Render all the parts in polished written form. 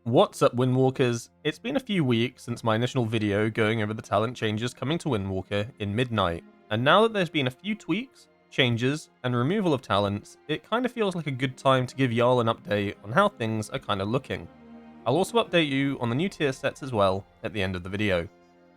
What's up, Windwalkers? It's been a few weeks since my initial video going over the talent changes coming to Windwalker in Midnight, and now that there's been a few tweaks, changes, and removal of talents, it kind of feels like a good time to give y'all an update on how things are kind of looking. I'll also update you on the new tier sets as well at the end of the video.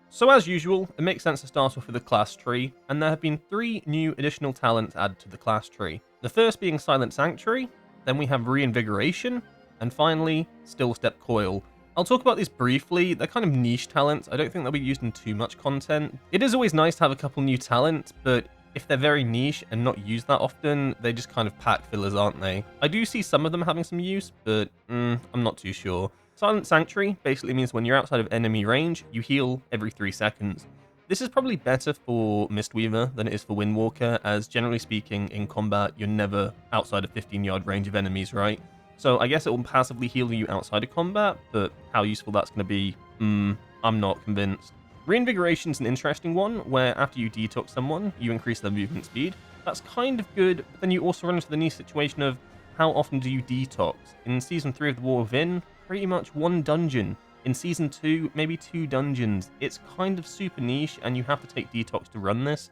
So as usual, it makes sense to start off with the class tree, and there have been 3 new additional talents added to the class tree. The first being Silent Sanctuary, then we have Reinvigoration, and finally, Still Step Coil. I'll talk about these briefly. They're kind of niche talents. I don't think they'll be used in too much content. It is always nice to have a couple new talents, but if they're very niche and not used that often, they just kind of pack fillers, aren't they? I do see some of them having some use, but I'm not too sure. Silent Sanctuary basically means when you're outside of enemy range, you heal every 3 seconds. This is probably better for Mistweaver than it is for Windwalker, as generally speaking, in combat, you're never outside of 15-yard range of enemies, right? So I guess it will passively heal you outside of combat, but how useful that's going to be, I'm not convinced. Reinvigoration is an interesting one, where after you detox someone, you increase their movement speed. That's kind of good, but then you also run into the niche situation of how often do you detox? In Season 3 of the War Within, pretty much 1 dungeon. In Season 2, maybe 2 dungeons. It's kind of super niche, and you have to take detox to run this.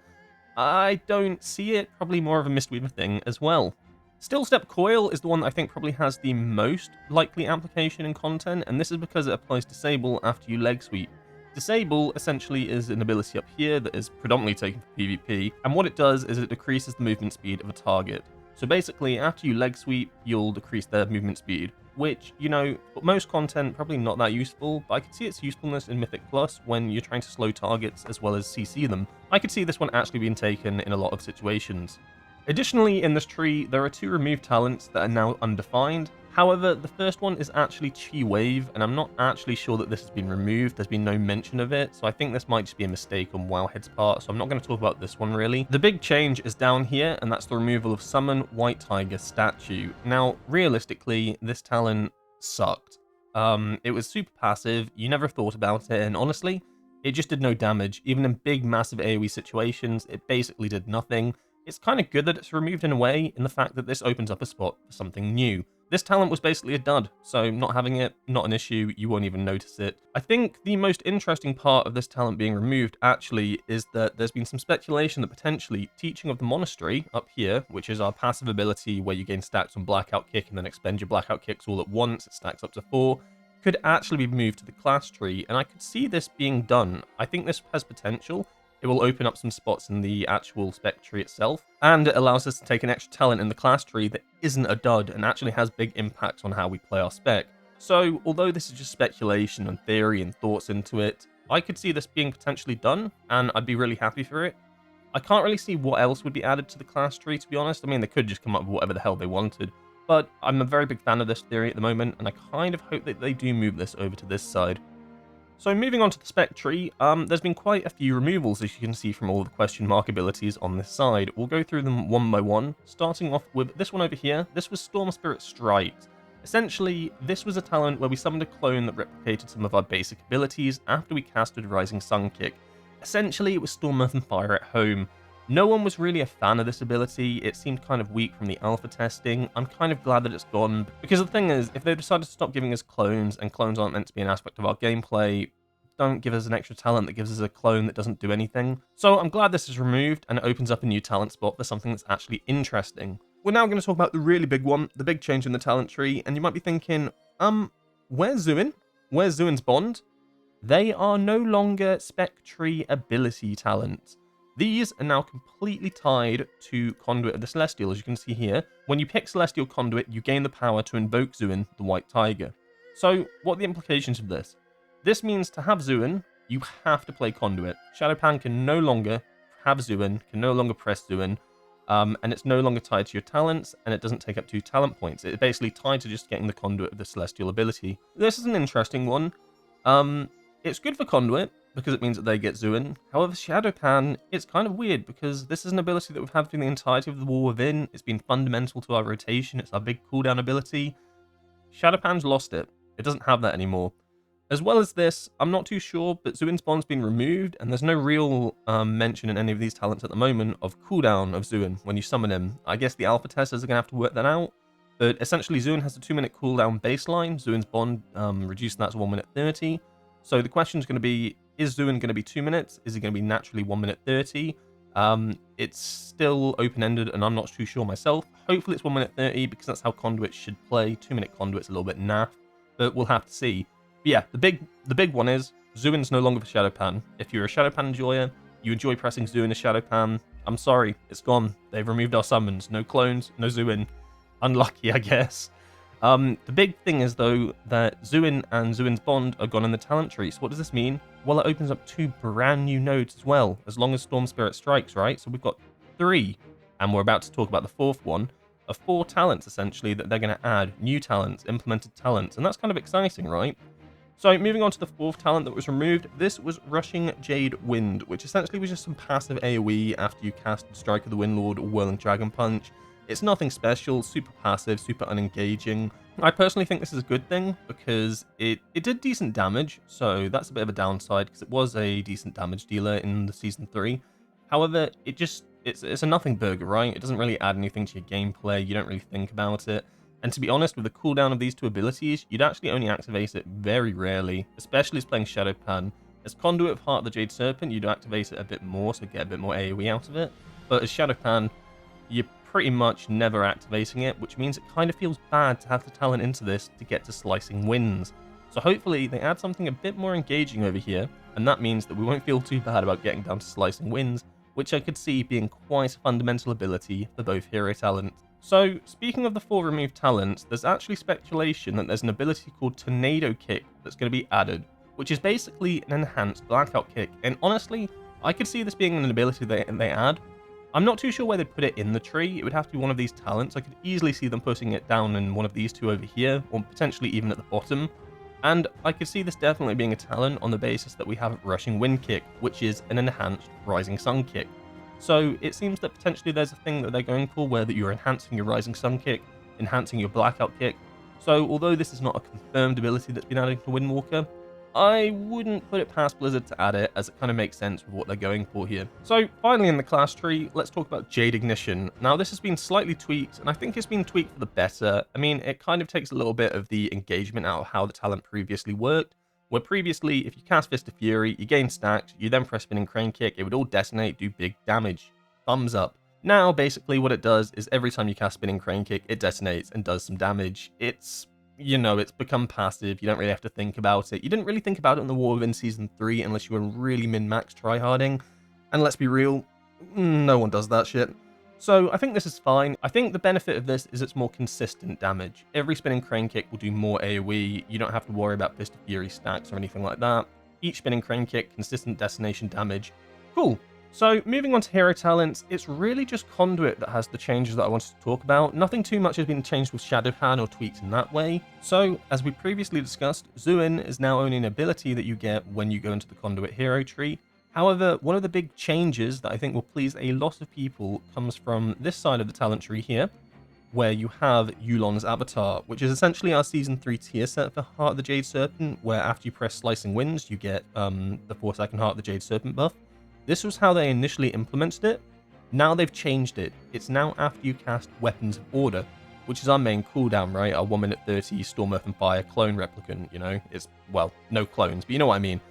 I don't see it, probably more of a Mistweaver thing as well. Still Step Coil is the one that I think probably has the most likely application in content, and this is because it applies Disable after you leg sweep. Disable essentially is an ability up here that is predominantly taken for PvP, and what it does is it decreases the movement speed of a target. So basically, after you leg sweep, you'll decrease their movement speed, which, you know, for most content, probably not that useful, but I could see its usefulness in Mythic Plus when you're trying to slow targets as well as CC them. I could see this one actually being taken in a lot of situations. Additionally, in this tree, there are 2 removed talents that are now undefined. However, the first one is actually Chi Wave, and I'm not actually sure that this has been removed. There's been no mention of it, so I think this might just be a mistake on Wowhead's part, so I'm not going to talk about this one really. The big change is down here, and that's the removal of Summon White Tiger Statue. Now, realistically, this talent sucked. It was super passive, you never thought about it, and honestly, it just did no damage. Even in big, massive AoE situations, it basically did nothing. It's kind of good that it's removed in a way, in the fact that this opens up a spot for something new. This talent was basically a dud, so not having it, not an issue, you won't even notice it. I think the most interesting part of this talent being removed, actually, is that there's been some speculation that potentially Teaching of the Monastery, up here, which is our passive ability where you gain stacks on Blackout Kick and then expend your Blackout Kicks all at once, it stacks up to 4, could actually be moved to the class tree, and I could see this being done. I think this has potential. It will open up some spots in the actual spec tree itself, and it allows us to take an extra talent in the class tree that isn't a dud and actually has big impacts on how we play our spec. So, although this is just speculation and theory and thoughts into it, I could see this being potentially done, and I'd be really happy for it. I can't really see what else would be added to the class tree, to be honest. I mean, they could just come up with whatever the hell they wanted, but I'm a very big fan of this theory at the moment, and I kind of hope that they do move this over to this side. So moving on to the spec tree, there's been quite a few removals, as you can see from all the question mark abilities on this side. We'll go through them one by one, starting off with this one over here. This was Storm Spirit Strike. Essentially, this was a talent where we summoned a clone that replicated some of our basic abilities after we casted Rising Sun Kick. Essentially, it was Storm, Earth, and Fire at home. No one was really a fan of this ability. It seemed kind of weak from the alpha testing. I'm kind of glad that it's gone, because the thing is, if they decided to stop giving us clones, and clones aren't meant to be an aspect of our gameplay, don't give us an extra talent that gives us a clone that doesn't do anything. So I'm glad this is removed, and it opens up a new talent spot for something that's actually interesting. We're now going to talk about the really big one, the big change in the talent tree, and you might be thinking, where's Zuin? Where's Zuin's Bond? They are no longer spec tree ability talents. These are now completely tied to Conduit of the Celestial, as you can see here. When you pick Celestial Conduit, you gain the power to invoke Zuin, the White Tiger. So, what are the implications of this? This means to have Zuin, you have to play Conduit. Shadowpan can no longer have Zuin, can no longer press Zuin, and it's no longer tied to your talents, and it doesn't take up 2 talent points. It's basically tied to just getting the Conduit of the Celestial ability. This is an interesting one. It's good for Conduit, because it means that they get Zuin. However, Shadowpan, it's kind of weird, because this is an ability that we've had through the entirety of the War Within. It's been fundamental to our rotation. It's our big cooldown ability. Shadowpan's lost it. It doesn't have that anymore. As well as this, I'm not too sure, but Zuin's Bond's been removed, and there's no real mention in any of these talents at the moment of cooldown of Zuin when you summon him. I guess the alpha testers are going to have to work that out. But essentially, Zuin has a 2-minute cooldown baseline. Zuin's bond reducing that to 1 minute 30. So the question is going to be, is Zuin going to be 2 minutes? Is it going to be naturally 1 minute 30? It's still open-ended, and I'm not too sure myself. Hopefully it's 1 minute 30, because that's how conduits should play. 2-minute conduit's a little bit naff, but we'll have to see. But yeah, the big one is Zuin's no longer for Shadowpan. If you're a Shadowpan enjoyer, you enjoy pressing Zuin as Shadowpan, I'm sorry, it's gone. They've removed our summons. No clones, no Zuin. Unlucky, I guess. The big thing is, though, that Zuin and Zuin's bond are gone in the talent tree. So what does this mean? Well, it opens up 2 brand new nodes as well, as long as Storm Spirit strikes, right? So we've got 3, and we're about to talk about the 4th one, of 4 talents, essentially, that they're going to add. New talents, implemented talents, and that's kind of exciting, right? So moving on to the 4th talent that was removed, this was Rushing Jade Wind, which essentially was just some passive AoE after you cast Strike of the Windlord or Whirling Dragon Punch. It's nothing special, super passive, super unengaging. I personally think this is a good thing because it did decent damage, so that's a bit of a downside because it was a decent damage dealer in the Season 3. However, it's a nothing burger, right? It doesn't really add anything to your gameplay, you don't really think about it. And to be honest, with the cooldown of these 2 abilities, you'd actually only activate it very rarely, especially as playing Shadowpan. As Conduit of Heart of the Jade Serpent, you'd activate it a bit more, so get a bit more AoE out of it. But as Shadowpan, you're pretty much never activating it, which means it kind of feels bad to have the talent into this to get to Slicing Winds. So hopefully they add something a bit more engaging over here, and that means that we won't feel too bad about getting down to Slicing Winds, which I could see being quite a fundamental ability for both hero talents. So, speaking of the 4 removed talents, there's actually speculation that there's an ability called Tornado Kick that's going to be added, which is basically an enhanced blackout kick, and honestly, I could see this being an ability they add. I'm not too sure where they'd put it in the tree. It would have to be one of these talents. I could easily see them putting it down in one of these 2 over here, or potentially even at the bottom. And I could see this definitely being a talent on the basis that we have Rushing Wind Kick, which is an enhanced Rising Sun Kick. So it seems that potentially there's a thing that they're going for where that you're enhancing your Rising Sun Kick, enhancing your Blackout Kick. So although this is not a confirmed ability that's been added to Windwalker, I wouldn't put it past Blizzard to add it, as it kind of makes sense with what they're going for here. So finally in the class tree, let's talk about Jade Ignition. Now this has been slightly tweaked, and I think it's been tweaked for the better. I mean, it kind of takes a little bit of the engagement out of how the talent previously worked, where previously, if you cast Fist of Fury, you gain stacks, you then press Spinning Crane Kick, it would all detonate, do big damage. Thumbs up. Now, basically what it does is every time you cast Spinning Crane Kick, it detonates and does some damage. It's become passive, you don't really have to think about it. You didn't really think about it in the War Within Season 3 unless you were really min-max tryharding. And let's be real, no one does that shit. So I think this is fine. I think the benefit of this is it's more consistent damage. Every Spinning Crane Kick will do more AoE. You don't have to worry about Fist of Fury stacks or anything like that. Each Spinning Crane Kick, consistent detonation damage. Cool. So moving on to hero talents, it's really just Conduit that has the changes that I wanted to talk about. Nothing too much has been changed with Shadowpan or tweaked in that way. So, as we previously discussed, Zuin is now only an ability that you get when you go into the Conduit hero tree. However, one of the big changes that I think will please a lot of people comes from this side of the talent tree here, where you have Yulon's avatar, which is essentially our Season 3 tier set for Heart of the Jade Serpent, where after you press Slicing Winds, you get the 4-second Heart of the Jade Serpent buff. This was how they initially implemented it. Now they've changed it. It's now after you cast Weapons of Order, which is our main cooldown, right? Our 1 minute 30 Storm, Earth and Fire clone replicant, It's, well, no clones, but you know what I mean.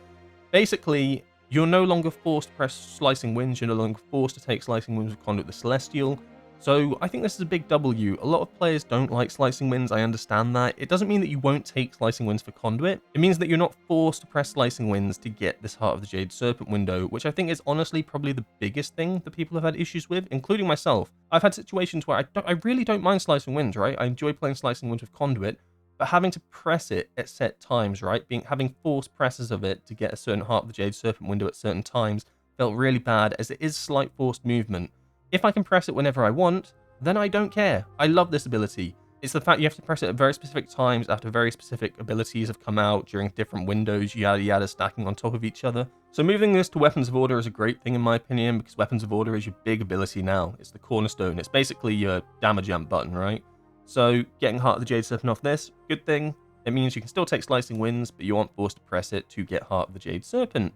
Basically, you're no longer forced to press Slicing Winds, you're no longer forced to take Slicing Winds with Conduit the Celestial. So I think this is a big W. A lot of players don't like Slicing Winds, I understand that. It doesn't mean that you won't take Slicing Winds for Conduit. It means that you're not forced to press Slicing Winds to get this Heart of the Jade Serpent window, which I think is honestly probably the biggest thing that people have had issues with, including myself. I've had situations where I really don't mind Slicing Winds, right? I enjoy playing Slicing Winds with Conduit, but having to press it at set times, right? Having forced presses of it to get a certain Heart of the Jade Serpent window at certain times felt really bad, as it is slight forced movement. If I can press it whenever I want, then I don't care. I love this ability. It's the fact you have to press it at very specific times after very specific abilities have come out during different windows, yada yada, stacking on top of each other. So moving this to Weapons of Order is a great thing in my opinion, because Weapons of Order is your big ability now. It's the cornerstone. It's basically your damage amp button, right? So getting Heart of the Jade Serpent off this, good thing. It means you can still take Slicing Winds, but you aren't forced to press it to get Heart of the Jade Serpent.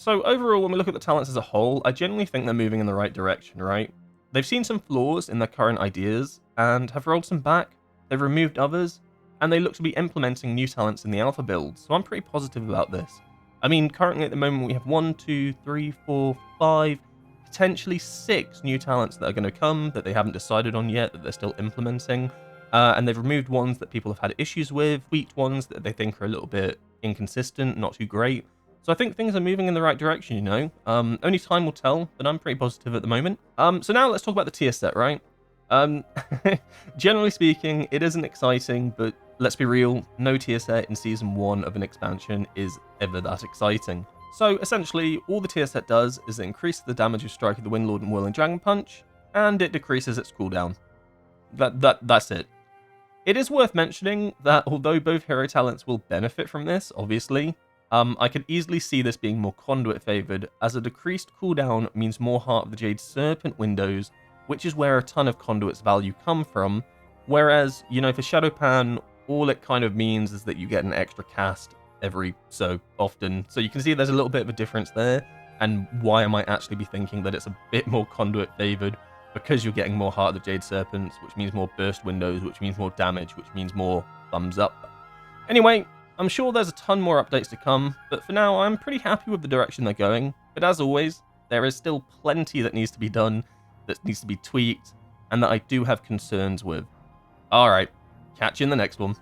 So overall, when we look at the talents as a whole, I genuinely think they're moving in the right direction, right? They've seen some flaws in their current ideas and have rolled some back. they've removed others, and they look to be implementing new talents in the alpha build, so I'm pretty positive about this. I mean, currently at the moment we have 1, 2, 3, 4, 5, potentially 6 new talents that are going to come that they haven't decided on yet, that they're still implementing. And they've removed ones that people have had issues with, tweaked ones that they think are a little bit inconsistent, not too great. So I think things are moving in the right direction, you know. Only time will tell, but I'm pretty positive at the moment. So now let's talk about the tier set, right? Generally speaking, it isn't exciting, but let's be real, no tier set in Season 1 of an expansion is ever that exciting. So essentially, all the tier set does is it increases the damage of Strike of the Windlord and Whirling Dragon Punch, and it decreases its cooldown. That's it. It is worth mentioning that although both hero talents will benefit from this, obviously, I could easily see this being more Conduit favored, as a decreased cooldown means more Heart of the Jade Serpent windows, which is where a ton of Conduit's value come from, whereas, you know, for Shadowpan, all it kind of means is that you get an extra cast every so often. So you can see there's a little bit of a difference there, and why I might actually be thinking that it's a bit more Conduit favored, because you're getting more Heart of the Jade Serpents, which means more burst windows, which means more damage, which means more thumbs up. Anyway, I'm sure there's a ton more updates to come, but for now I'm pretty happy with the direction they're going. But as always, there is still plenty that needs to be done, that needs to be tweaked, and that I do have concerns with. Alright, catch you in the next one.